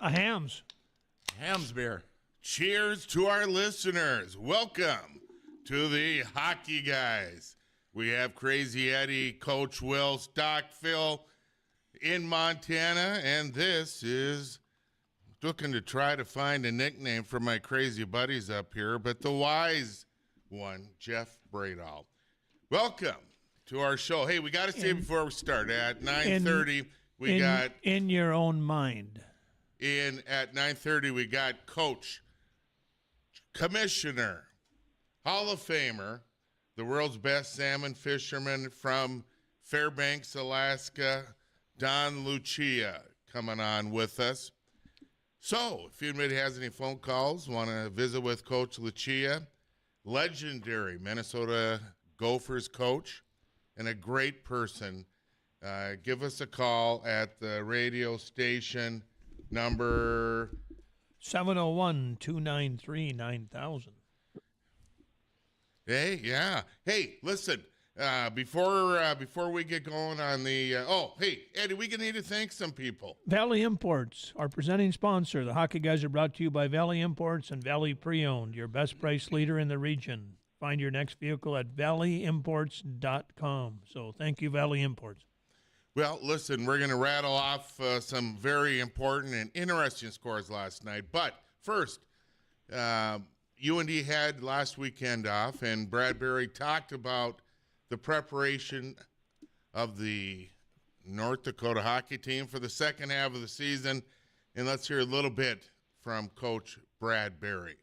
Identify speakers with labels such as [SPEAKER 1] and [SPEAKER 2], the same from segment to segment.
[SPEAKER 1] A Hams.
[SPEAKER 2] Hams beer. Cheers to our listeners. Welcome to the Hockey Guys. We have Crazy Eddie, Coach Wills, Doc Phil in Montana, and this is looking to try to find a nickname for my crazy buddies up here, but the wise one, Jeff Bradall. Welcome to our show. Hey, we got to say before we start, at 9:30, we got...
[SPEAKER 1] In your own mind.
[SPEAKER 2] At 9:30, we got Coach, Commissioner, Hall of Famer, the world's best salmon fisherman from Fairbanks, Alaska, Don Lucia, coming on with us. So, if anybody has any phone calls, want to visit with Coach Lucia, legendary Minnesota Gophers coach, and a great person, give us a call at the radio station number
[SPEAKER 1] 701-293-9000.
[SPEAKER 2] Hey, yeah. Hey, listen, before we get going on the hey, Eddie, we need to thank some people.
[SPEAKER 1] Valley Imports, our presenting sponsor. The Hockey Guys are brought to you by Valley Imports and Valley Pre-Owned, your best price leader in the region. Find your next vehicle at valleyimports.com. So thank you, Valley Imports.
[SPEAKER 2] Well, listen, we're going to rattle off some very important and interesting scores last night. But first, UND had last weekend off, and Bradbury talked about the preparation of the North Dakota hockey team for the second half of the season. And let's hear a little bit from Coach Bradbury.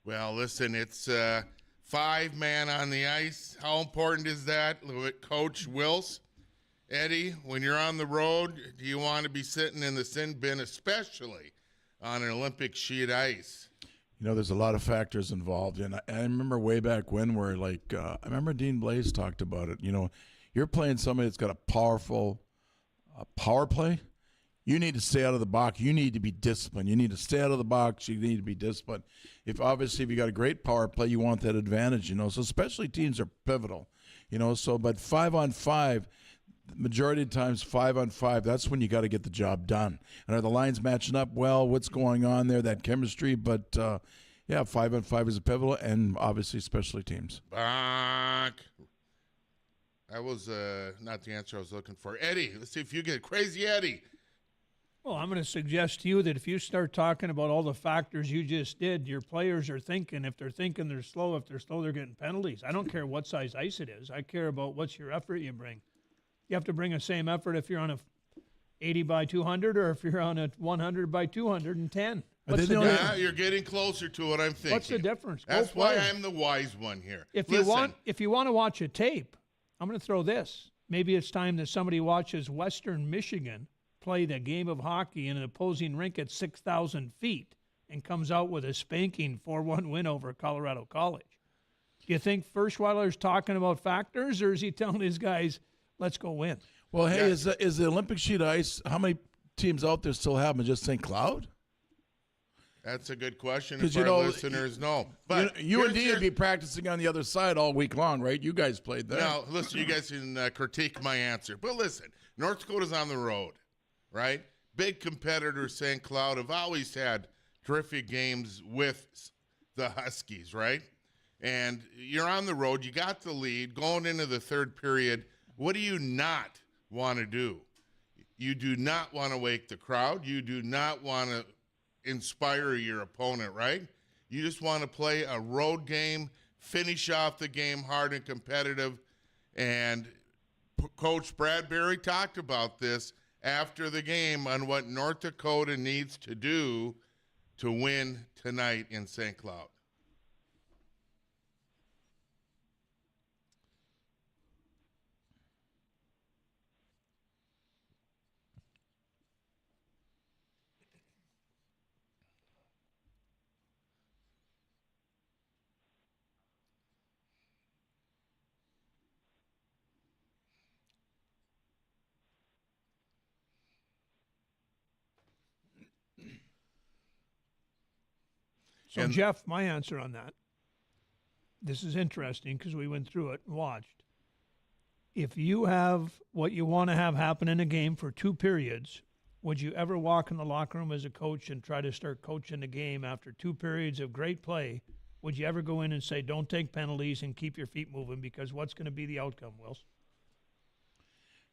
[SPEAKER 2] Well, listen, it's 5-man on the ice. How important is that, Coach Wills? Eddie, when you're on the road, do you want to be sitting in the sin bin, especially on an Olympic sheet ice?
[SPEAKER 3] You know, there's a lot of factors involved. And I remember way back when where, I remember Dean Blaze talked about it. You know, you're playing somebody that's got a powerful power play. You need to stay out of the box. You need to be disciplined. You need to stay out of the box. You need to be disciplined. If you got a great power play, you want that advantage, you know. So especially teams are pivotal, you know. So, but 5-on-5, the majority of times 5-on-5, that's when you got to get the job done. And are the lines matching up well? What's going on there? That chemistry. But, 5-on-5 is a pivotal, and obviously especially teams.
[SPEAKER 2] Back. That was not the answer I was looking for. Eddie, let's see if you get Crazy Eddie.
[SPEAKER 1] Well, I'm going to suggest to you that if you start talking about all the factors you just did, your players are thinking. If they're thinking they're slow, if they're slow, they're getting penalties. I don't care what size ice it is. I care about what's your effort you bring. You have to bring the same effort if you're on a 80 by 200 or if you're on a 100 by 210. What's the difference?
[SPEAKER 2] You're getting closer to what I'm thinking.
[SPEAKER 1] What's the difference?
[SPEAKER 2] That's why I'm the wise one here.
[SPEAKER 1] If you want to watch a tape, I'm going to throw this. Maybe it's time that somebody watches Western Michigan play the game of hockey in an opposing rink at 6,000 feet and comes out with a spanking 4-1 win over Colorado College. Do you think Furschweiler's talking about factors, or is he telling his guys, let's go win?
[SPEAKER 3] Well, hey, is the Olympic sheet ice, how many teams out there still have them? Just St. Cloud?
[SPEAKER 2] That's a good question if our listeners know. But
[SPEAKER 3] UND would be practicing on the other side all week long, right? You guys played there.
[SPEAKER 2] Now, listen, you guys can critique my answer. But listen, North Dakota's on the road. Right? Big competitor, St. Cloud, have always had terrific games with the Huskies, right? And you're on the road. You got the lead going into the third period. What do you not want to do? You do not want to wake the crowd. You do not want to inspire your opponent, right? You just want to play a road game, finish off the game hard and competitive. And Coach Bradbury talked about this after the game on what North Dakota needs to do to win tonight in St. Cloud.
[SPEAKER 1] So, Jeff, my answer on that, this is interesting because we went through it and watched. If you have what you want to have happen in a game for 2 periods, would you ever walk in the locker room as a coach and try to start coaching the game after 2 periods of great play? Would you ever go in and say, don't take penalties and keep your feet moving, because what's going to be the outcome, Wills?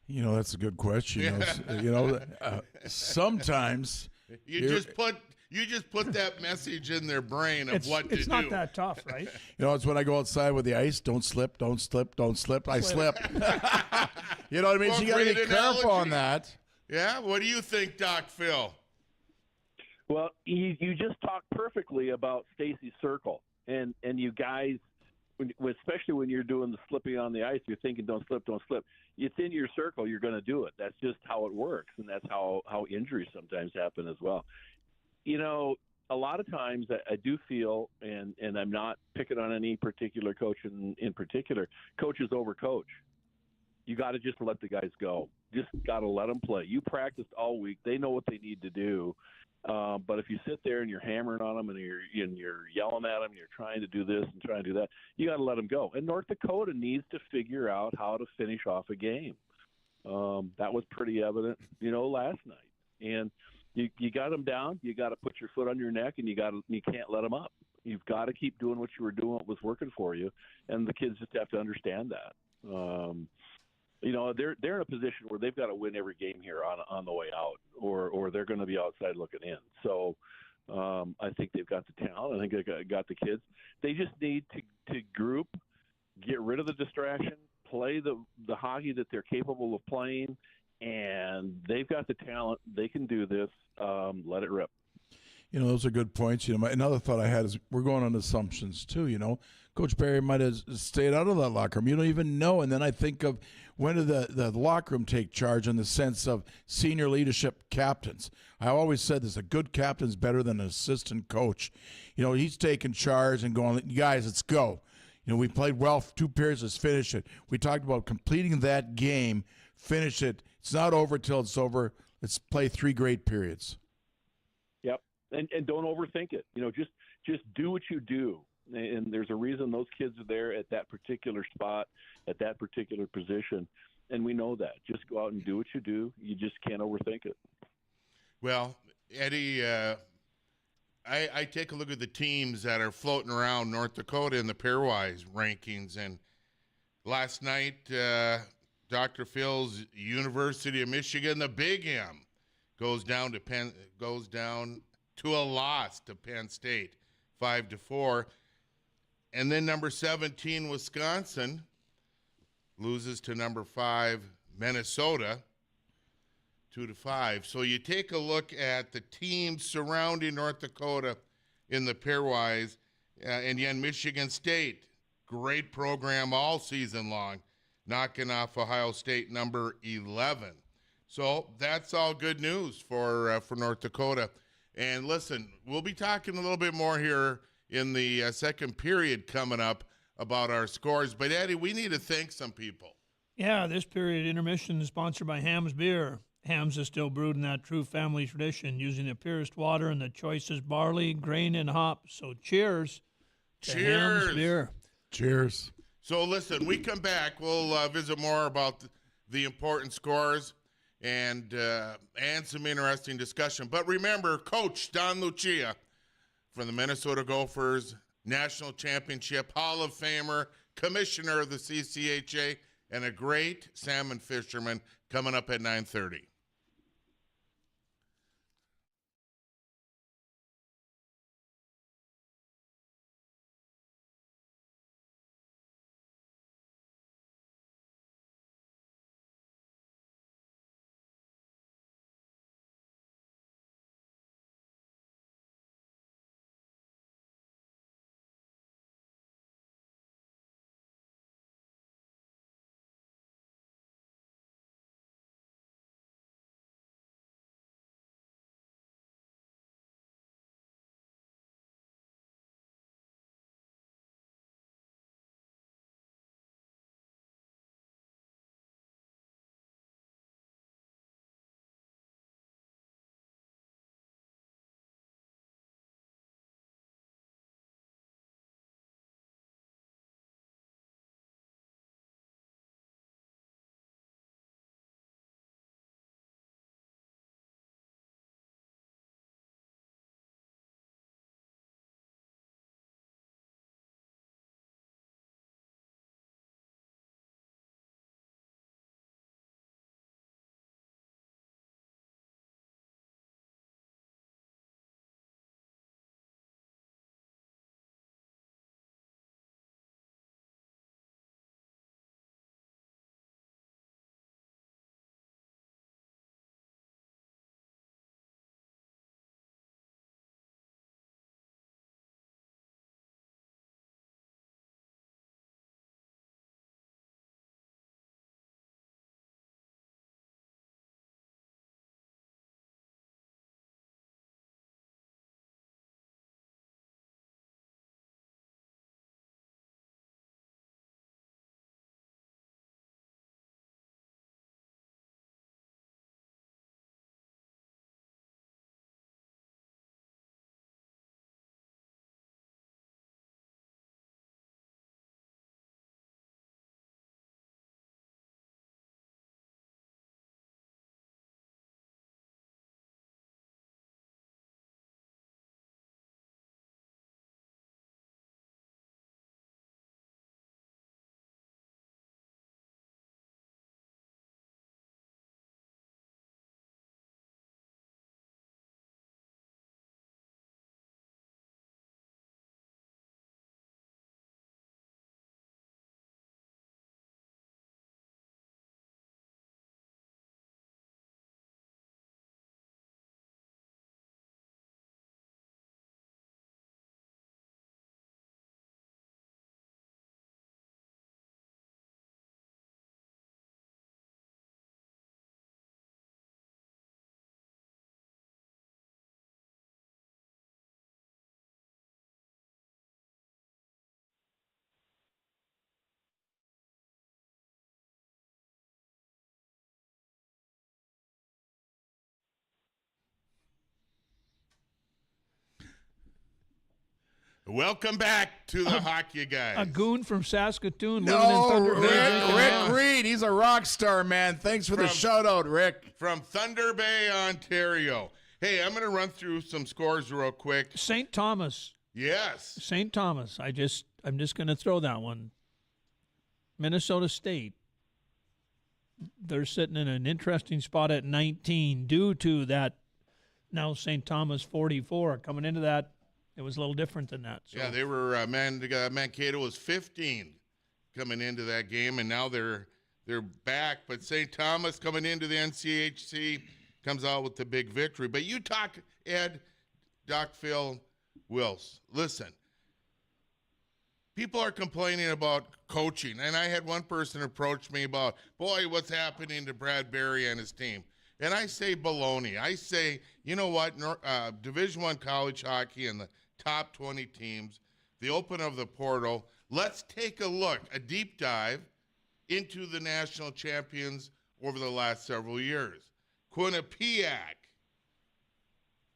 [SPEAKER 3] That's a good question. Sometimes
[SPEAKER 2] you just put that message in their brain of what to do.
[SPEAKER 1] It's not that tough, right?
[SPEAKER 3] It's when I go outside with the ice. Don't slip, don't slip, don't slip. I slip. You know what I mean?
[SPEAKER 2] Well,
[SPEAKER 3] So you got to be
[SPEAKER 2] great
[SPEAKER 3] careful
[SPEAKER 2] analogy.
[SPEAKER 3] on that.
[SPEAKER 2] Yeah? What do you think, Doc Phil?
[SPEAKER 4] Well, you just talked perfectly about Stacy's circle. And you guys, especially when you're doing the slipping on the ice, you're thinking don't slip, don't slip. It's in your circle, you're going to do it. That's just how it works, and that's how injuries sometimes happen as well. A lot of times I do feel, and I'm not picking on any particular coach in particular, coaches overcoach. You got to just let the guys go. Just got to let them play. You practiced all week. They know what they need to do. But if you sit there and you're hammering on them and you're yelling at them, you're trying to do this and trying to do that, you got to let them go. And North Dakota needs to figure out how to finish off a game. That was pretty evident, last night. And you got them down. You got to put your foot on your neck, and you can't let them up. You've got to keep doing what you were doing, what was working for you, and the kids just have to understand that. They're in a position where they've got to win every game here on the way out, or they're going to be outside looking in. So I think they've got the talent. I think they got the kids. They just need to group, get rid of the distraction, play the hockey that they're capable of playing, and they've got the talent. They can do this. Let it rip.
[SPEAKER 3] Those are good points. Another thought I had is we're going on assumptions too. Coach Barry might have stayed out of that locker room. You don't even know. And then I think of, when did the locker room take charge in the sense of senior leadership captains? I always said this: a good captain's better than an assistant coach. He's taking charge and going, guys, let's go. We played well for 2 periods. Let's finish it. We talked about completing that game, finish it. It's not over till it's over. Let's play 3 great periods.
[SPEAKER 4] Yep. And don't overthink it. Just do what you do. And there's a reason those kids are there at that particular spot, at that particular position. And we know that. Just go out and do what you do. You just can't overthink it.
[SPEAKER 2] Well, Eddie, I take a look at the teams that are floating around North Dakota in the pairwise rankings. And last night, Dr. Phil's University of Michigan, the Big M, goes down to a loss to Penn State, 5-4. And then number 17, Wisconsin, loses to number 5, Minnesota, 2-5. So you take a look at the teams surrounding North Dakota in the pairwise, and then Michigan State, great program all season long, knocking off Ohio State, number 11. So that's all good news for North Dakota. And listen, we'll be talking a little bit more here in the second period coming up about our scores. But, Eddie, we need to thank some people.
[SPEAKER 1] Yeah, this period intermission is sponsored by Ham's Beer. Ham's is still brewed in that true family tradition, using the purest water and the choicest barley, grain, and hops. So cheers to Ham's Beer.
[SPEAKER 3] Cheers.
[SPEAKER 2] So, listen, we come back. We'll visit more about the important scores and some interesting discussion. But remember, Coach Don Lucia from the Minnesota Gophers, National Championship, Hall of Famer, Commissioner of the CCHA, and a great salmon fisherman, coming up at 9:30. Welcome back to the hockey guys.
[SPEAKER 1] A goon from Saskatoon living in Thunder Bay.
[SPEAKER 3] Rick Reed. He's a rock star, man. Thanks for the shout-out, Rick.
[SPEAKER 2] From Thunder Bay, Ontario. Hey, I'm going to run through some scores real quick.
[SPEAKER 1] St. Thomas.
[SPEAKER 2] Yes.
[SPEAKER 1] St. Thomas. I'm just going to throw that one. Minnesota State. They're sitting in an interesting spot at 19 due to that. Now St. Thomas 44. Coming into that, it was a little different than that. So.
[SPEAKER 2] Yeah, they were Mankato was 15 coming into that game, and now they're back. But St. Thomas coming into the NCHC comes out with the big victory. But you talk, Ed, Doc Phil, Wills. Listen, people are complaining about coaching, and I had one person approach me about, boy, what's happening to Brad Berry and his team. And I say baloney. I say, you know what, Division I college hockey and the top 20 teams, the open of the portal, let's take a look, a deep dive into the national champions over the last several years. Quinnipiac,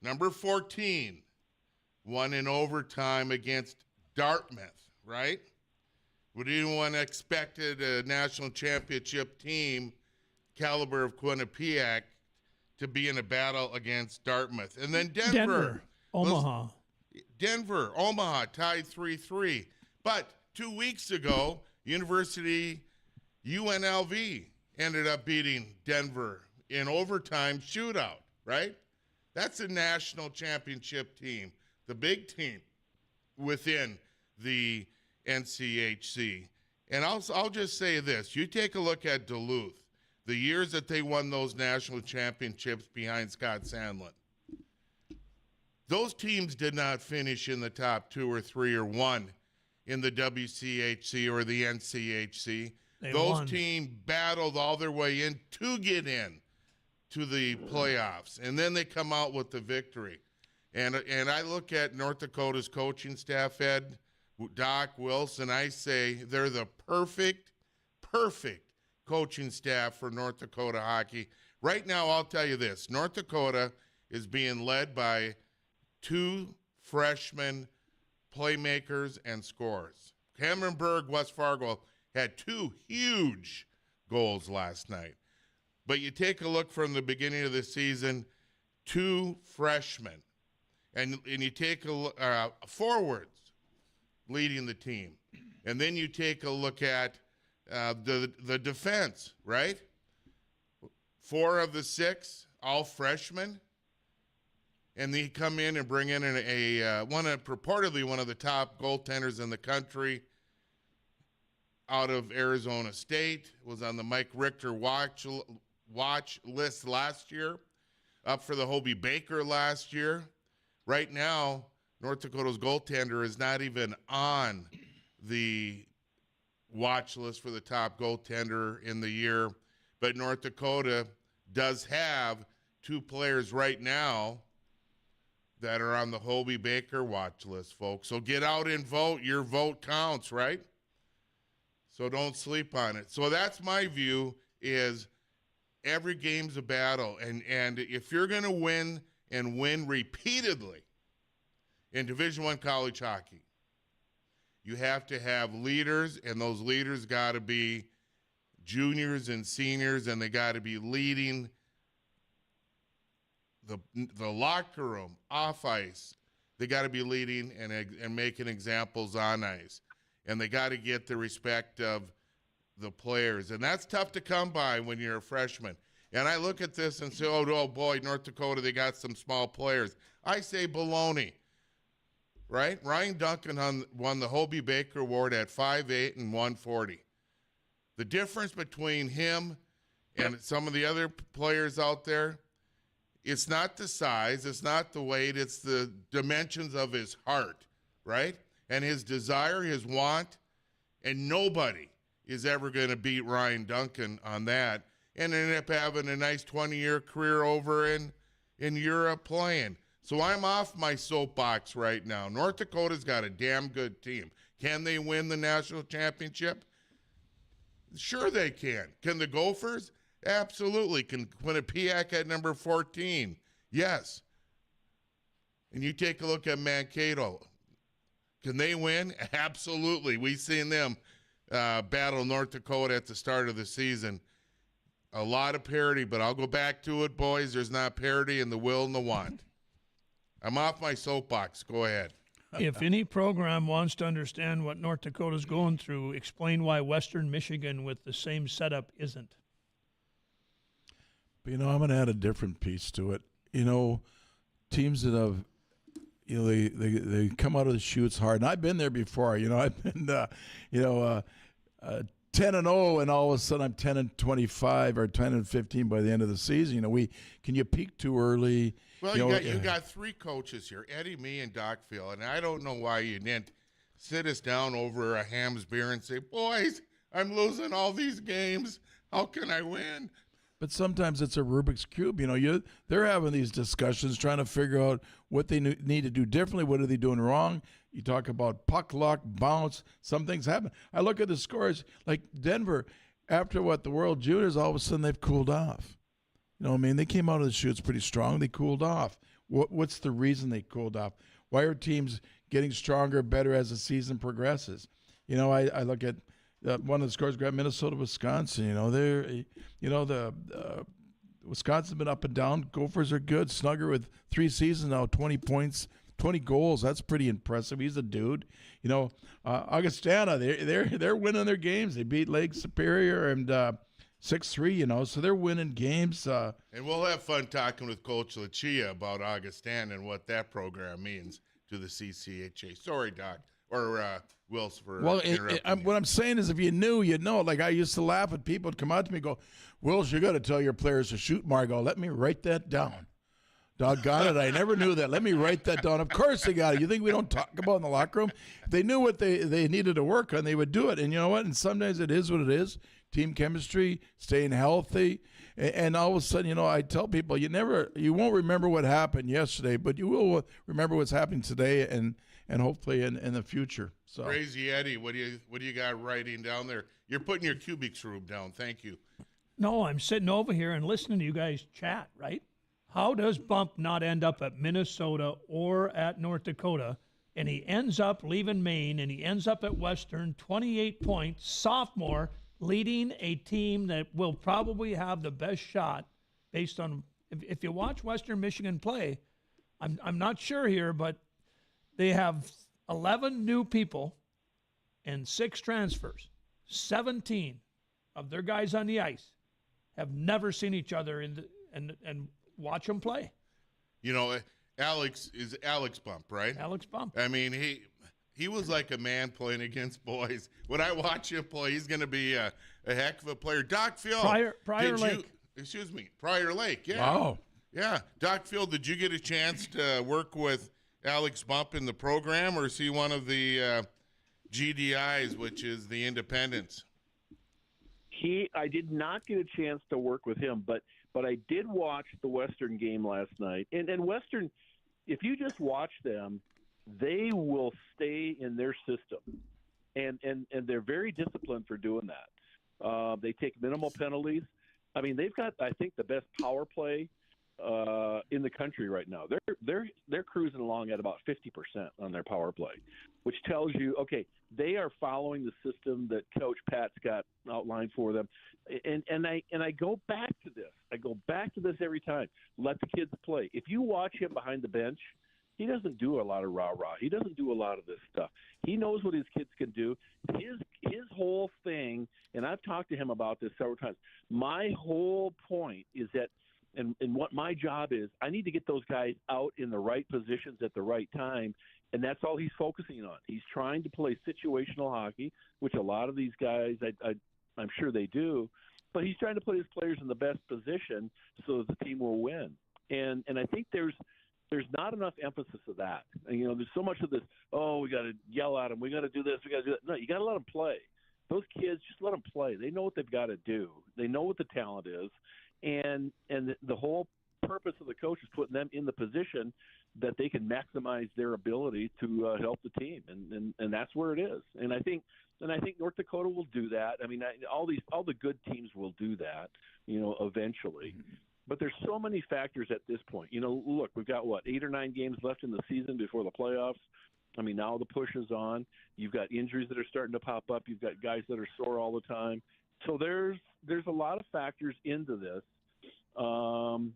[SPEAKER 2] number 14, won in overtime against Dartmouth, right? Would anyone expected a national championship team caliber of Quinnipiac to be in a battle against Dartmouth? And then Denver.
[SPEAKER 1] Omaha.
[SPEAKER 2] Omaha tied 3-3. But 2 weeks ago, University UNLV ended up beating Denver in overtime shootout, right? That's a national championship team, the big team within the NCHC. And I'll just say this. You take a look at Duluth, the years that they won those national championships behind Scott Sandlin. Those teams did not finish in the top 2 or 3 or 1 in the WCHC or the NCHC. Those teams battled all their way in to get in to the playoffs, and then they come out with the victory. And I look at North Dakota's coaching staff, Ed, Doc, Wilson, I say they're the perfect coaching staff for North Dakota hockey. Right now, I'll tell you this. North Dakota is being led by 2 freshman playmakers and scorers. Cameron Berg, West Fargo, had 2 huge goals last night. But you take a look from the beginning of the season, 2 freshmen. And you take a look, forwards leading the team. And then you take a look at the defense, right? 4 of the 6, all freshmen. And they come in and bring in purportedly one of the top goaltenders in the country out of Arizona State. Was on the Mike Richter watch list last year, up for the Hobie Baker last year. Right now, North Dakota's goaltender is not even on the watch list for the top goaltender in the year. But North Dakota does have 2 players right now that are on the Hobie Baker watch list, folks. So get out and vote. Your vote counts, right? So don't sleep on it. So that's my view, is every game's a battle. And if you're going to win and win repeatedly in Division I college hockey, you have to have leaders, and those leaders got to be juniors and seniors, and they got to be leading the locker room, off ice. They got to be leading and making examples on ice. And they got to get the respect of the players. And that's tough to come by when you're a freshman. And I look at this and say, oh boy, North Dakota, they got some small players. I say baloney, right? Ryan Duncan won the Hobie Baker Award at 5'8" and 140. The difference between him and some of the other players out there, it's not the size, it's not the weight, it's the dimensions of his heart, right? And his desire, his want, and nobody is ever going to beat Ryan Duncan on that, and end up having a nice 20-year career over in Europe playing. So I'm off my soapbox right now. North Dakota's got a damn good team. Can they win the national championship? Sure they can. Can the Gophers? Absolutely. Can Quinnipiac at number 14? Yes. And you take a look at Mankato. Can they win? Absolutely. We've seen them battle North Dakota at the start of the season. A lot of parity, but I'll go back to it, boys. There's not parity in the will and the want. I'm off my soapbox. Go ahead.
[SPEAKER 1] If any program wants to understand what North Dakota's going through, explain why Western Michigan with the same setup isn't.
[SPEAKER 3] But, I'm going to add a different piece to it. Teams that have, they come out of the chutes hard. And I've been there before. I've been, 10-0, and all of a sudden I'm 10-25 or 10-15 by the end of the season. Can you peak too early?
[SPEAKER 2] Well, you got three coaches here, Eddie, me, and Doc Phil, and I don't know why you didn't sit us down over a Hams beer and say, boys, I'm losing all these games. How can I win?
[SPEAKER 3] But sometimes it's a Rubik's Cube. They're having these discussions trying to figure out what they need to do differently. What are they doing wrong? You talk about puck luck, bounce. Some things happen. I look at the scores, like Denver, after the World Juniors, all of a sudden they've cooled off. They came out of the chutes pretty strong. They cooled off. What's the reason they cooled off? Why are teams getting stronger, better as the season progresses? I look at one of the scores, grab Minnesota, Wisconsin. Wisconsin's been up and down. Gophers are good. Snugger with 3 seasons now, 20 points, 20 goals. That's pretty impressive. He's a dude. Augustana, they're winning their games. They beat Lake Superior and 6-3. So they're winning games.
[SPEAKER 2] And we'll have fun talking with Coach Lucia about Augustana and what that program means to the CCHA. Sorry, Doc. Or Wills for interrupting
[SPEAKER 3] what I'm saying is if you knew, you'd know. Like I used to laugh at people would come out to me and go, Wills, you got to tell your players to shoot more. I go, let me write that down. Doggone it, I never knew that. Let me write that down. Of course they got it. You think we don't talk about it in the locker room? If they knew what they needed to work on, they would do it. And you know what? And sometimes it is what it is. Team chemistry, staying healthy. And all of a sudden, I tell people, you won't remember what happened yesterday, but you will remember what's happening today and hopefully in the future. So
[SPEAKER 2] Crazy Eddie, what do you got writing down there? You're putting your Kubik's room down. Thank you.
[SPEAKER 1] No, I'm sitting over here and listening to you guys chat, right? How does Bump not end up at Minnesota or at North Dakota? And he ends up leaving Maine, and he ends up at Western, 28 points, sophomore, leading a team that will probably have the best shot based on if you watch Western Michigan play. I'm not sure here, but they have 11 new people and 6 transfers. 17 of their guys on the ice have never seen each other and watch them play.
[SPEAKER 2] Alex is Alex Bump, right?
[SPEAKER 1] Alex Bump.
[SPEAKER 2] I mean, he was like a man playing against boys. When I watch him play, he's going to be a heck of a player. Doc Phil.
[SPEAKER 1] Prior Lake.
[SPEAKER 2] Prior Lake, yeah.
[SPEAKER 3] Wow.
[SPEAKER 2] Yeah. Doc Phil, did you get a chance to work with Alex Bump in the program, or is he one of the GDIs, which is the independents?
[SPEAKER 4] I did not get a chance to work with him, but I did watch the Western game last night. And Western, if you just watch them, they will stay in their system. And they're very disciplined for doing that. They take minimal penalties. I mean, they've got, I think, the best power play in the country right now. They're cruising along at about 50% on their power play, which tells you, okay, they are following the system that Coach Pat's got outlined for them. And I go back to this. I go back to this every time. Let the kids play. If you watch him behind the bench, he doesn't do a lot of rah-rah. He doesn't do a lot of this stuff. He knows what his kids can do. His whole thing, and I've talked to him about this several times, my whole point is that, and what my job is, I need to get those guys out in the right positions at the right time, and that's all he's focusing on. He's trying to play situational hockey, which a lot of these guys, I'm sure they do, but he's trying to put his players in the best position so that the team will win. And I think there's not enough emphasis of that. And, there's so much of this, we got to yell at them, we got to do this, we got to do that. No, you got to let them play. Those kids, just let them play. They know what they've got to do. They know what the talent is. And the whole purpose of the coach is putting them in the position that they can maximize their ability to help the team, and that's where it is. And I think North Dakota will do that. I mean, all the good teams will do that, eventually. But there's so many factors at this point. Look, we've got 8 or 9 games left in the season before the playoffs. I mean, now the push is on. You've got injuries that are starting to pop up. You've got guys that are sore all the time. So there's a lot of factors into this. And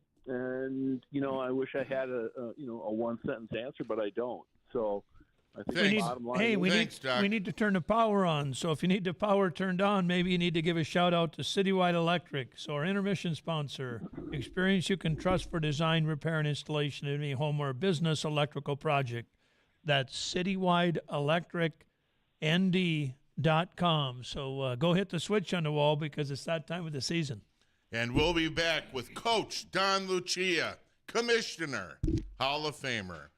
[SPEAKER 4] I wish I had a one sentence answer, but I don't. So I think the bottom line
[SPEAKER 1] we need to turn the power on. So if you need the power turned on, maybe you need to give a shout out to Citywide Electric. So our intermission sponsor, experience you can trust for design, repair, and installation of any home or business electrical project. That's citywide-electric-nd.com. So go hit the switch on the wall because it's that time of the season.
[SPEAKER 2] And we'll be back with Coach Don Lucia, Commissioner, Hall of Famer.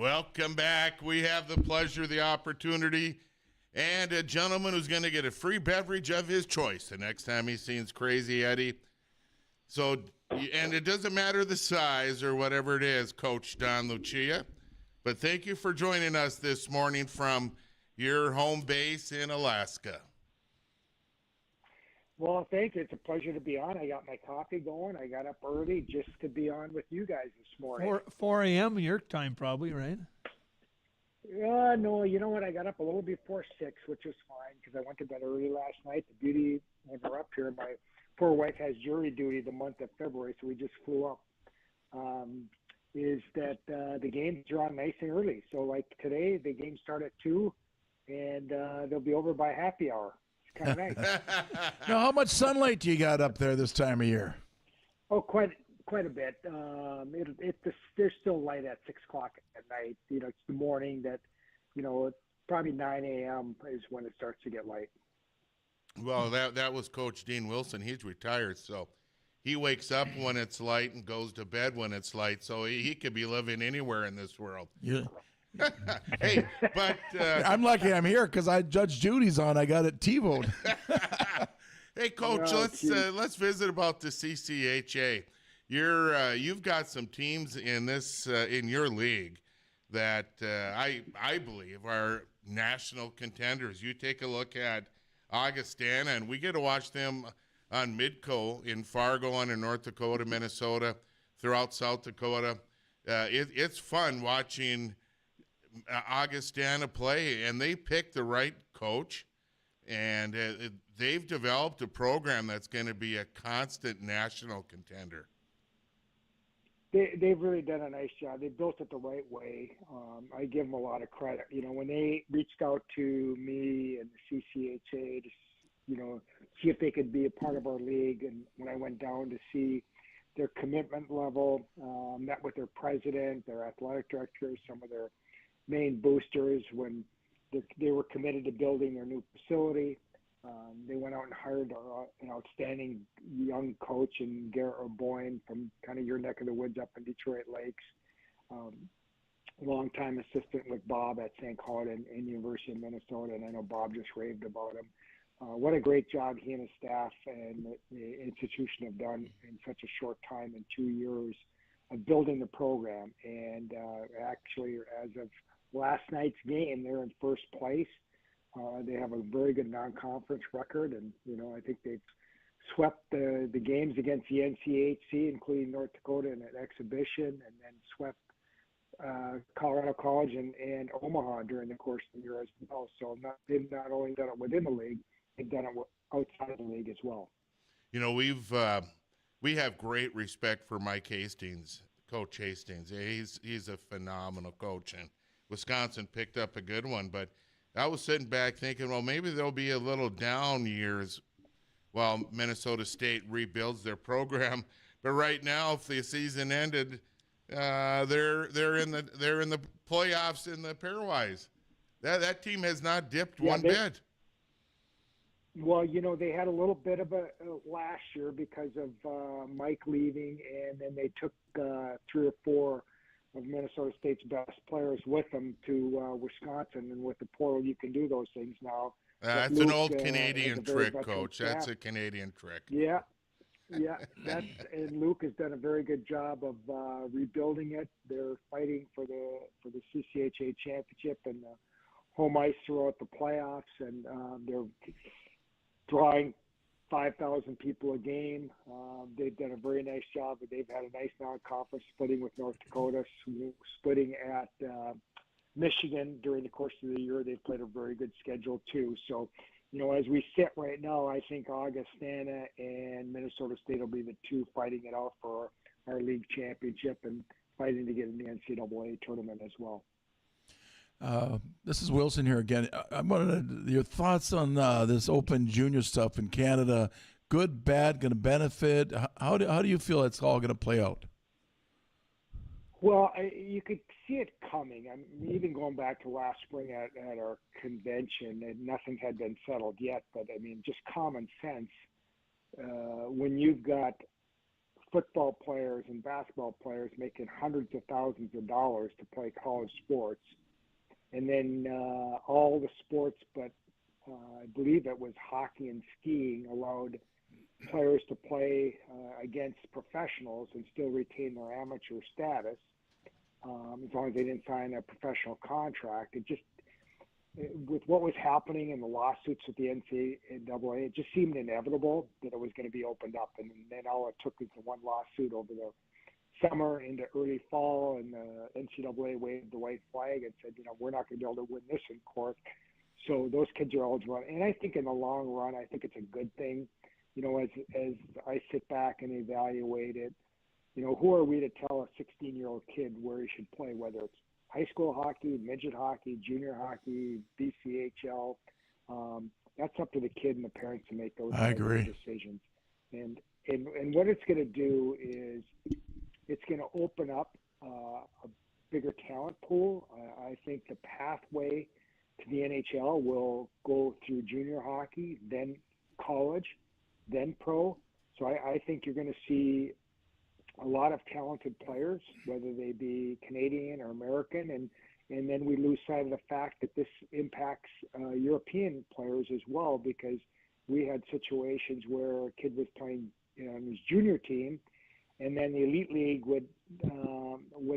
[SPEAKER 2] Welcome back. We have the pleasure, the opportunity, and a gentleman who's going to get a free beverage of his choice the next time he sees Crazy Eddie. So, and it doesn't matter the size or whatever it is, Coach Don Lucia. But thank you for joining us this morning from your home base in Alaska.
[SPEAKER 5] Well, thank you. It's a pleasure to be on. I got my coffee going. I got up early just to be on with you guys this morning.
[SPEAKER 1] 4 a.m. your time probably, right?
[SPEAKER 5] No, you know what? I got up a little before 6, which was fine because I went to bed early last night. The beauty, when we're up here, my poor wife has jury duty the month of February, so we just flew up, is that the games are on nice and early. So, like today, the games start at 2, and they'll be over by happy hour. Kind of nice.
[SPEAKER 3] Now, how much sunlight do you got up there this time of year?
[SPEAKER 5] Oh, quite a bit. There's still light at 6 o'clock at night. You know, it's the morning that, you know, probably 9 a.m. is when it starts to get light.
[SPEAKER 2] Well, that was Coach Dean Wilson. He's retired, so he wakes up when it's light and goes to bed when it's light. So he could be living anywhere in this world.
[SPEAKER 3] Yeah.
[SPEAKER 2] Hey, but
[SPEAKER 3] I'm lucky I'm here because Judge Judy's on. I got it TiVo'd.
[SPEAKER 2] Hey, Coach, let's visit about the CCHA. You've got some teams in this in your league that I believe are national contenders. You take a look at Augustana, and we get to watch them on Midco in Fargo and in North Dakota, Minnesota, throughout South Dakota. It's fun watching Augustana play, and they picked the right coach, and they've developed a program that's going to be a constant national contender.
[SPEAKER 5] They've really done a nice job. They built it the right way. I give them a lot of credit. You know, when they reached out to me and the CCHA to, you know, see if they could be a part of our league, and when I went down to see their commitment level, met with their president, their athletic director, some of their main boosters when they were committed to building their new facility. They went out and hired an outstanding young coach in Garrett O'Boyne from kind of your neck of the woods up in Detroit Lakes. Longtime assistant with Bob at St. Cloud in University of Minnesota, and I know Bob just raved about him. What a great job he and his staff and the institution have done in such a short time, in 2 years, of building the program. And actually, as of last night's game, they're in first place. They have a very good non-conference record, and you know, I think they've swept the games against the NCHC, including North Dakota in an exhibition, and then swept Colorado College and Omaha during the course of the year as well. So they've not only done it within the league, they've done it outside of the league as well.
[SPEAKER 2] You know, we have great respect for Mike Hastings, Coach Hastings. He's a phenomenal coach, and Wisconsin picked up a good one. But I was sitting back thinking, well, maybe there'll be a little down years while Minnesota State rebuilds their program. But right now, if the season ended, they're in the playoffs in the pairwise. That team has not dipped one bit.
[SPEAKER 5] Well, you know, they had a little bit of a last year because of Mike leaving, and then they took 3 or 4 of Minnesota State's best players with them to Wisconsin, and with the portal, you can do those things now.
[SPEAKER 2] That's an old Canadian trick, Coach. That's a Canadian trick.
[SPEAKER 5] Yeah. And Luke has done a very good job of rebuilding it. They're fighting for the CCHA championship and the home ice throughout the playoffs, and they're drawing 5,000 people a game. They've done a very nice job. They've had a nice non-conference splitting with North Dakota, splitting at Michigan during the course of the year. They've played a very good schedule too. So, you know, as we sit right now, I think Augustana and Minnesota State will be the 2 fighting it out for our league championship and fighting to get in the NCAA tournament as well.
[SPEAKER 3] This is Wilson here again. I wanted your thoughts on this Open Junior stuff in Canada. Good, bad, going to benefit? How do you feel it's all going to play out?
[SPEAKER 5] Well, you could see it coming. I mean, even going back to last spring at our convention, and nothing had been settled yet. But I mean, just common sense. When you've got football players and basketball players making hundreds of thousands of dollars to play college sports. And then all the sports, but I believe it was hockey and skiing, allowed players to play against professionals and still retain their amateur status, as long as they didn't sign a professional contract. It just, with what was happening in the lawsuits with the NCAA, it just seemed inevitable that it was going to be opened up. And then all it took was the one lawsuit over the summer into early fall, and the NCAA waved the white flag and said, we're not going to be able to win this in court. So those kids are eligible. And I think in the long run, I think it's a good thing. As I sit back and evaluate it, who are we to tell a 16-year-old kid where he should play, whether it's high school hockey, midget hockey, junior hockey, BCHL. That's up to the kid and the parents to make those decisions. And what it's going to do is it's going to open up a bigger talent pool. I think the pathway to the NHL will go through junior hockey, then college, then pro. So I think you're going to see a lot of talented players, whether they be Canadian or American, and then we lose sight of the fact that this impacts European players as well, because we had situations where a kid was playing on his junior team, and then the elite league would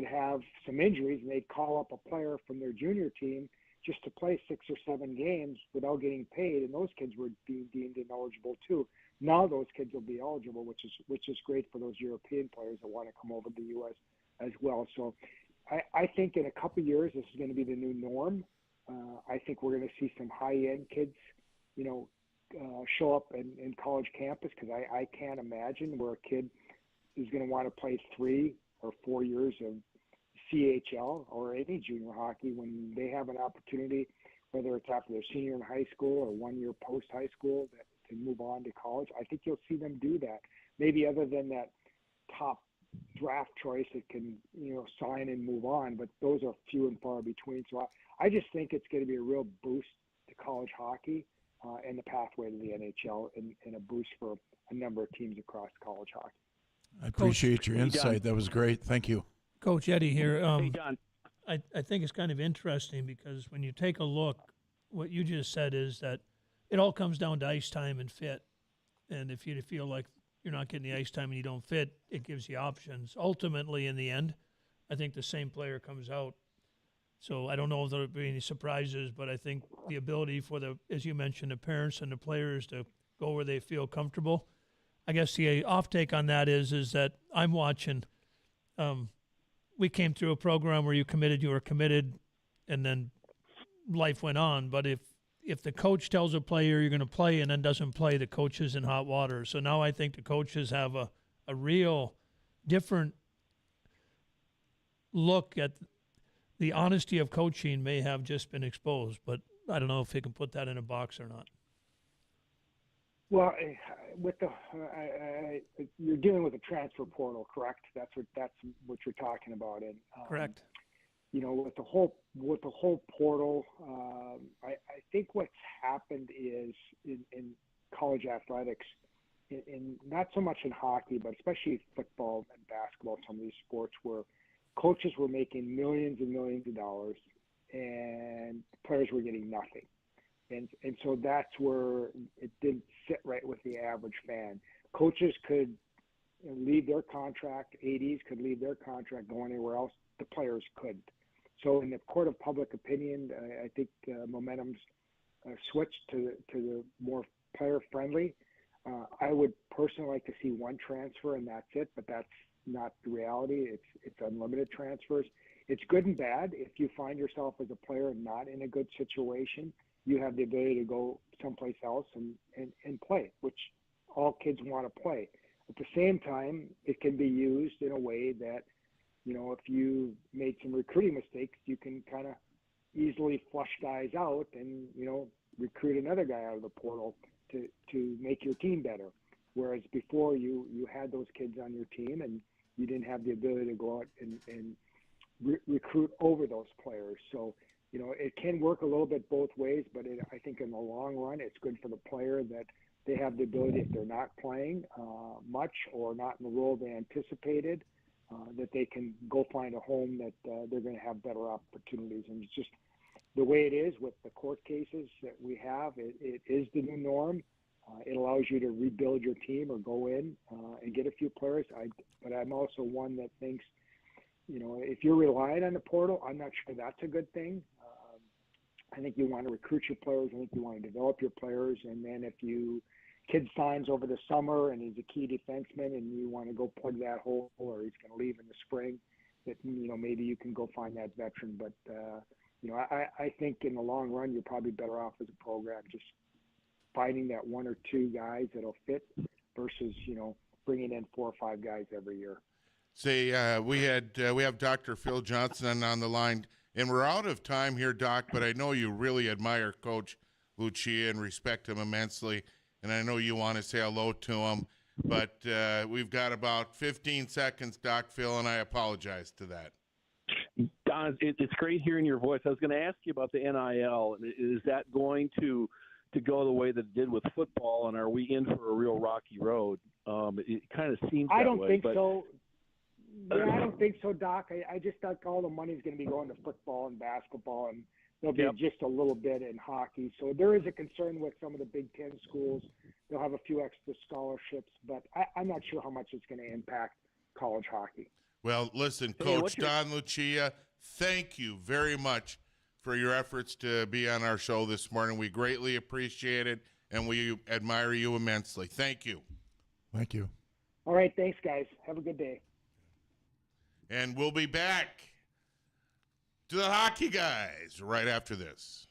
[SPEAKER 5] have some injuries, and they'd call up a player from their junior team just to play 6 or 7 games without getting paid, and those kids were being deemed ineligible too. Now those kids will be eligible, which is great for those European players that want to come over to the U.S. as well. So I think in a couple of years this is going to be the new norm. I think we're going to see some high-end kids, show up in college campus, because I can't imagine where a kid is going to want to play 3 or 4 years of CHL or any junior hockey when they have an opportunity, whether it's after their senior in high school or 1 year post high school, to move on to college. I think you'll see them do that. Maybe other than that top draft choice that can, sign and move on, but those are few and far between. So I just think it's going to be a real boost to college hockey and the pathway to the NHL, and a boost for a number of teams across college hockey.
[SPEAKER 3] I appreciate your insight. That was great. Thank you.
[SPEAKER 1] Coach Eddie here.
[SPEAKER 4] Hey, Don.
[SPEAKER 1] I think it's kind of interesting, because when you take a look, what you just said is that it all comes down to ice time and fit. And if you feel like you're not getting the ice time and you don't fit, it gives you options. Ultimately, in the end, I think the same player comes out. So I don't know if there'll be any surprises, but I think the ability for as you mentioned, the parents and the players to go where they feel comfortable. I guess the off take on that is that I'm watching. We came through a program where you were committed, and then life went on. But if the coach tells a player you're going to play and then doesn't play, the coach is in hot water. So now I think the coaches have a real different look at the honesty of coaching may have just been exposed. But I don't know if you can put that in a box or not.
[SPEAKER 5] Well, with you're dealing with a transfer portal, correct? That's what you're talking about. And
[SPEAKER 1] Correct.
[SPEAKER 5] With the whole portal, I think what's happened is in college athletics, in not so much in hockey, but especially football and basketball, some of these sports where coaches were making millions and millions of dollars, and players were getting nothing. And so that's where it didn't sit right with the average fan. Coaches could leave their contract, ADs could leave their contract, go anywhere else. The players couldn't. So in the court of public opinion, I think momentum's switched to the more player-friendly. I would personally like to see one transfer and that's it, but that's not the reality. It's unlimited transfers. It's good and bad. If you find yourself as a player not in a good situation, you have the ability to go someplace else and play, which all kids want to play. At the same time, it can be used in a way that, if you made some recruiting mistakes, you can kind of easily flush guys out and, recruit another guy out of the portal to make your team better. Whereas before you had those kids on your team and you didn't have the ability to go out and recruit over those players. So, it can work a little bit both ways, but I think in the long run, it's good for the player that they have the ability, if they're not playing much or not in the role they anticipated, that they can go find a home that they're going to have better opportunities. And it's just the way it is with the court cases that we have. It is the new norm. It allows you to rebuild your team or go in and get a few players. But I'm also one that thinks, if you're relying on the portal, I'm not sure that's a good thing. I think you want to recruit your players. I think you want to develop your players. And then if kid signs over the summer and he's a key defenseman and you want to go plug that hole, or he's going to leave in the spring, that, maybe you can go find that veteran. But, I think in the long run, you're probably better off as a program just finding that one or two guys that'll fit versus, bringing in 4 or 5 guys every year.
[SPEAKER 2] Say, we have Dr. Phil Johnson on the line, and we're out of time here, Doc, but I know you really admire Coach Lucia and respect him immensely, and I know you want to say hello to him, but we've got about 15 seconds, Doc Phil, and I apologize to that.
[SPEAKER 4] Don, it's great hearing your voice. I was going to ask you about the NIL. Is that going to go the way that it did with football, and are we in for a real rocky road? It kind of seems that way.
[SPEAKER 5] I don't think so. Yeah, I don't think so, Doc. I just think all the money's going to be going to football and basketball, and there'll be just a little bit in hockey. So there is a concern with some of the Big Ten schools. They'll have a few extra scholarships, but I'm not sure how much it's going to impact college hockey.
[SPEAKER 2] Well, listen, Coach Don Lucia, thank you very much for your efforts to be on our show this morning. We greatly appreciate it, and we admire you immensely. Thank you.
[SPEAKER 3] Thank you.
[SPEAKER 5] All right, thanks, guys. Have a good day.
[SPEAKER 2] And we'll be back to the Hockey Guys right after this.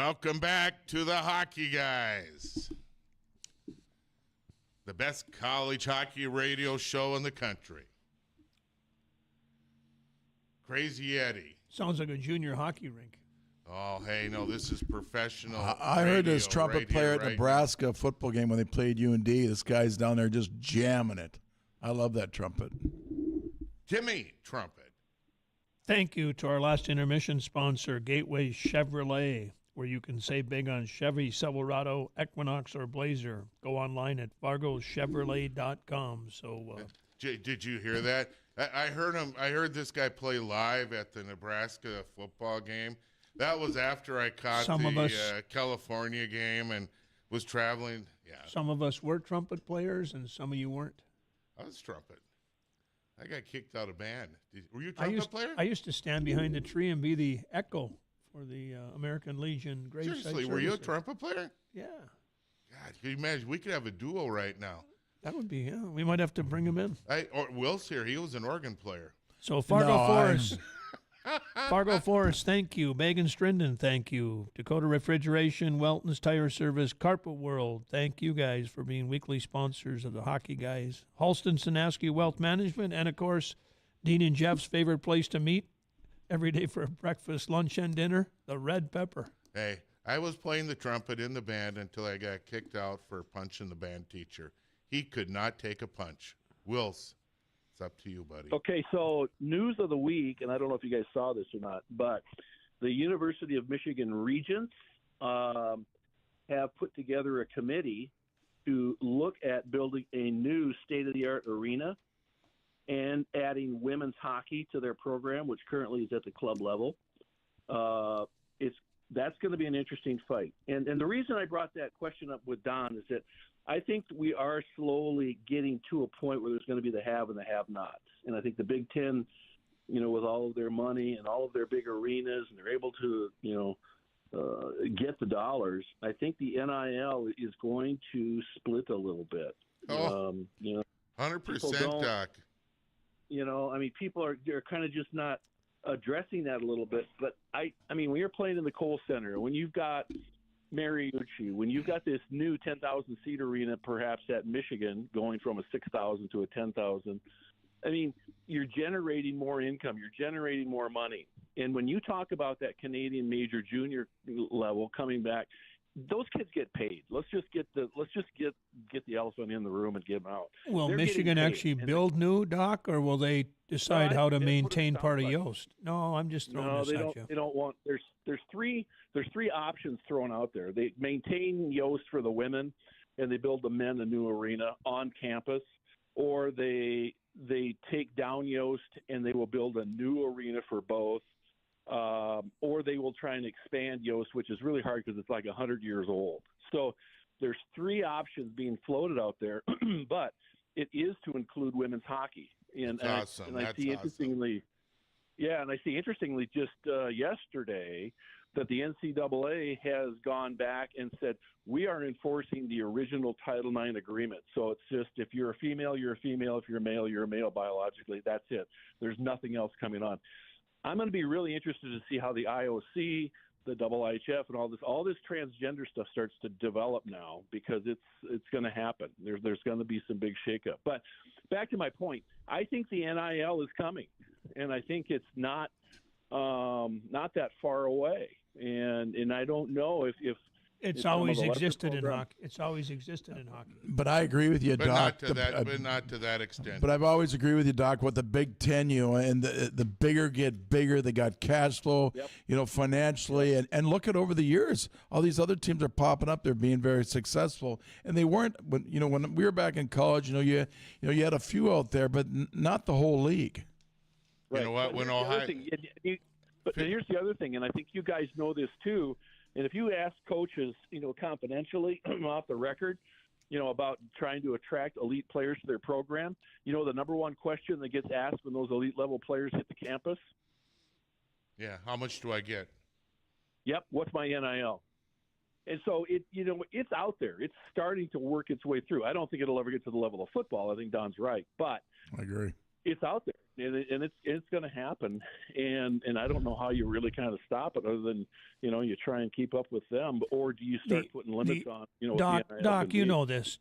[SPEAKER 2] Welcome back to the Hockey Guys, the best college hockey radio show in the country. Crazy Eddie.
[SPEAKER 1] Sounds like a junior hockey rink.
[SPEAKER 2] Oh, hey, no, this is professional.
[SPEAKER 3] I heard this trumpet player at Nebraska football game when they played UND. This guy's down there just jamming it. I love that trumpet.
[SPEAKER 2] Timmy Trumpet.
[SPEAKER 1] Thank you to our last intermission sponsor, Gateway Chevrolet, where you can save big on Chevy, Silverado, Equinox, or Blazer. Go online at fargochevrolet.com. So,
[SPEAKER 2] did you hear that? I heard him. I heard this guy play live at the Nebraska football game. That was after I caught the California game and was traveling. Yeah.
[SPEAKER 1] Some of us were trumpet players, and some of you weren't.
[SPEAKER 2] I was trumpet. I got kicked out of band. Were you a trumpet player?
[SPEAKER 1] I used to stand behind the tree and be the echo for the American Legion graveside
[SPEAKER 2] Seriously, were you a trumpet player?
[SPEAKER 1] Yeah.
[SPEAKER 2] God, can you imagine? We could have a duo right now.
[SPEAKER 1] That would be, yeah. We might have to bring him in.
[SPEAKER 2] Or Will's here. He was an organ player.
[SPEAKER 1] So Fargo Forest. Fargo Forest, thank you. Megan Strinden, thank you. Dakota Refrigeration, Welton's Tire Service, Carpet World, thank you guys for being weekly sponsors of the Hockey Guys. Halston Sanaski Wealth Management, and of course, Dean and Jeff's favorite place to meet every day for breakfast, lunch, and dinner, the Red Pepper.
[SPEAKER 2] Hey, I was playing the trumpet in the band until I got kicked out for punching the band teacher. He could not take a punch. Wills, it's up to you, buddy.
[SPEAKER 4] Okay, so news of the week, and I don't know if you guys saw this or not, but the University of Michigan Regents have put together a committee to look at building a new state-of-the-art arena and adding women's hockey to their program, which currently is at the club level. That's going to be an interesting fight. And the reason I brought that question up with Don is that I think we are slowly getting to a point where there's going to be the have and the have-nots. And I think the Big Ten, with all of their money and all of their big arenas, and they're able to, get the dollars, I think the NIL is going to split a little bit.
[SPEAKER 2] 100%, Doc.
[SPEAKER 4] People are kind of just not addressing that a little bit. But, when you're playing in the Kohl Center, when you've got Mariucci, when you've got this new 10,000-seat arena perhaps at Michigan going from a 6,000 to a 10,000, you're generating more income. You're generating more money. And when you talk about that Canadian major junior level coming back, those kids get paid. Let's just get the elephant in the room and get them out.
[SPEAKER 1] Will Michigan actually build new, Doc, or will they decide how to maintain part of Yost? No, I'm just throwing this at you.
[SPEAKER 4] They don't want. There's three options thrown out there. They maintain Yost for the women, and they build the men a new arena on campus, or they take down Yost and they will build a new arena for both. Or they will try and expand Yost, which is really hard because it's like 100 years old. So there's three options being floated out there, but it is to include women's hockey. And I see interestingly, just yesterday that the NCAA has gone back and said, we are enforcing the original Title IX agreement. So it's just, if you're a female, you're a female. If you're a male, you're a male biologically. That's it. There's nothing else coming on. I'm going to be really interested to see how the IOC, the IIHF, and all this transgender stuff starts to develop now, because it's going to happen. There's going to be some big shakeup. But back to my point, I think the NIL is coming, and I think it's not that far away. And I don't know if
[SPEAKER 1] it's always existed in hockey. It's always existed in hockey.
[SPEAKER 3] But I agree with you,
[SPEAKER 2] but
[SPEAKER 3] Doc.
[SPEAKER 2] Not to that extent.
[SPEAKER 3] But I've always agreed with you, Doc, with the Big Ten, and the bigger get bigger. They got cash flow, financially. Yep. And look at over the years, all these other teams are popping up. They're being very successful. And they weren't, when we were back in college, you had a few out there, but not the whole league.
[SPEAKER 4] Right.
[SPEAKER 2] You know what? When Ohio.
[SPEAKER 4] But here's the other thing, and I think you guys know this too. And if you ask coaches, confidentially off the record, about trying to attract elite players to their program, the number one question that gets asked when those elite level players hit the campus?
[SPEAKER 2] Yeah, how much do I get?
[SPEAKER 4] Yep, what's my NIL? And so it's out there. It's starting to work its way through. I don't think it'll ever get to the level of football. I think Don's right, but
[SPEAKER 3] I agree.
[SPEAKER 4] It's out there, and it's going to happen, and I don't know how you really kind of stop it, other than you try and keep up with them, or do you start putting limits on
[SPEAKER 1] Doc, you know this.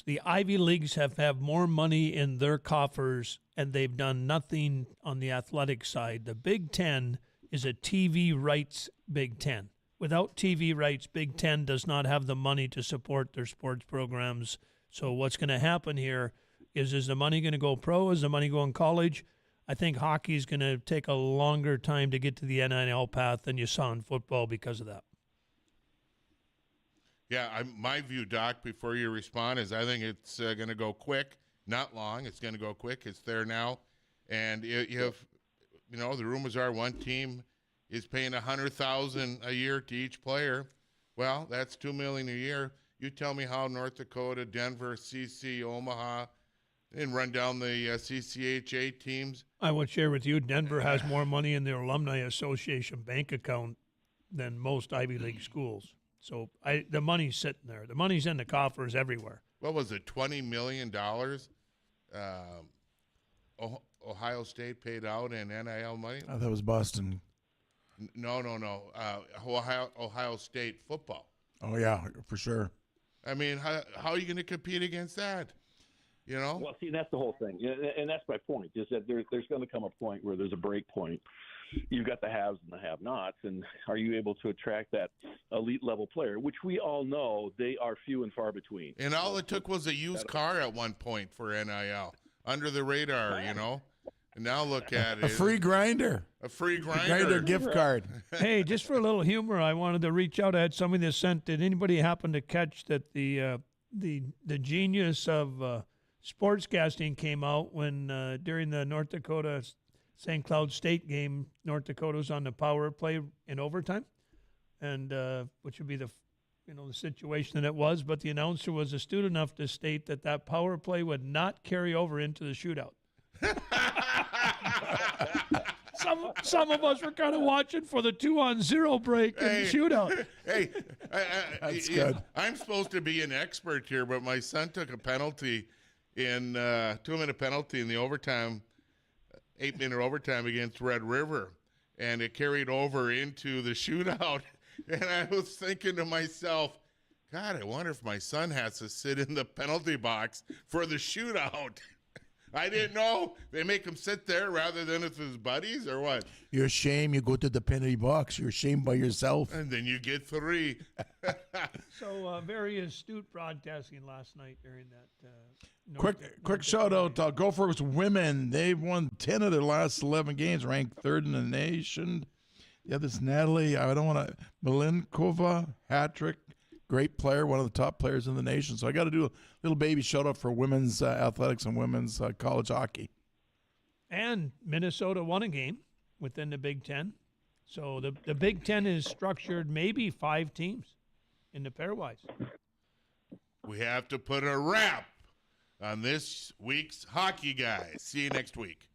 [SPEAKER 1] The Ivy Leagues have more money in their coffers, and they've done nothing on the athletic side. The Big Ten is a TV rights Big Ten. Without TV rights, Big Ten does not have the money to support their sports programs. So what's going to happen here is the money going to go pro? Is the money going college? I think hockey is going to take a longer time to get to the NIL path than you saw in football because of that.
[SPEAKER 2] Yeah, my view, Doc, before you respond, is I think it's going to go quick, not long. It's going to go quick. It's there now. And you have, the rumors are one team is paying $100,000 a year to each player. Well, that's $2 million a year. You tell me how North Dakota, Denver, CC, Omaha, and run down the CCHA teams.
[SPEAKER 1] I would share with you, Denver has more money in their Alumni Association bank account than most Ivy League schools. So the money's sitting there. The money's in the coffers everywhere.
[SPEAKER 2] What was it, $20 million? Ohio State paid out in NIL money?
[SPEAKER 3] That was Boston.
[SPEAKER 2] No. Ohio State football.
[SPEAKER 3] Oh, yeah, for sure.
[SPEAKER 2] I mean, how are you going to compete against that?
[SPEAKER 4] Well, see, that's the whole thing. And that's my point, is that there's going to come a point where there's a break point. You've got the haves and the have-nots, and are you able to attract that elite-level player, which we all know they are few and far between.
[SPEAKER 2] And all it took was a used car at one point for NIL, under the radar, And now look at it.
[SPEAKER 3] A free grinder.
[SPEAKER 2] A free grinder.
[SPEAKER 3] Grinder gift card.
[SPEAKER 1] Hey, just for a little humor, I wanted to reach out. I had somebody that sent. Did anybody happen to catch that the genius of sportscasting came out when during the North Dakota St. Cloud State game, North Dakota was on the power play in overtime, and which would be the situation that it was. But the announcer was astute enough to state that power play would not carry over into the shootout. Some of us were kind of watching for the 2-on-0 break and shootout.
[SPEAKER 2] Hey,
[SPEAKER 3] that's good.
[SPEAKER 2] I'm supposed to be an expert here, but my son took a penalty in 2-minute penalty in the overtime, 8-minute overtime against Red River, and it carried over into the shootout. And I was thinking to myself, God, I wonder if my son has to sit in the penalty box for the shootout. I didn't know. They make him sit there rather than with his buddies, or what?
[SPEAKER 3] You're ashamed. You go to the penalty box. You're ashamed by yourself.
[SPEAKER 2] And then you get 3.
[SPEAKER 1] So very astute broadcasting last night during that.
[SPEAKER 3] Quick shout out to Gophers women. They've won 10 of their last 11 games, ranked 3rd in the nation. Yeah, this Natalie, Milinkova, hat-trick. Great player, one of the top players in the nation. So I got to do a little baby shout out for women's athletics and women's college hockey.
[SPEAKER 1] And Minnesota won a game within the Big Ten. So the Big Ten is structured maybe 5 teams in the pairwise.
[SPEAKER 2] We have to put a wrap on this week's Hockey Guys. See you next week.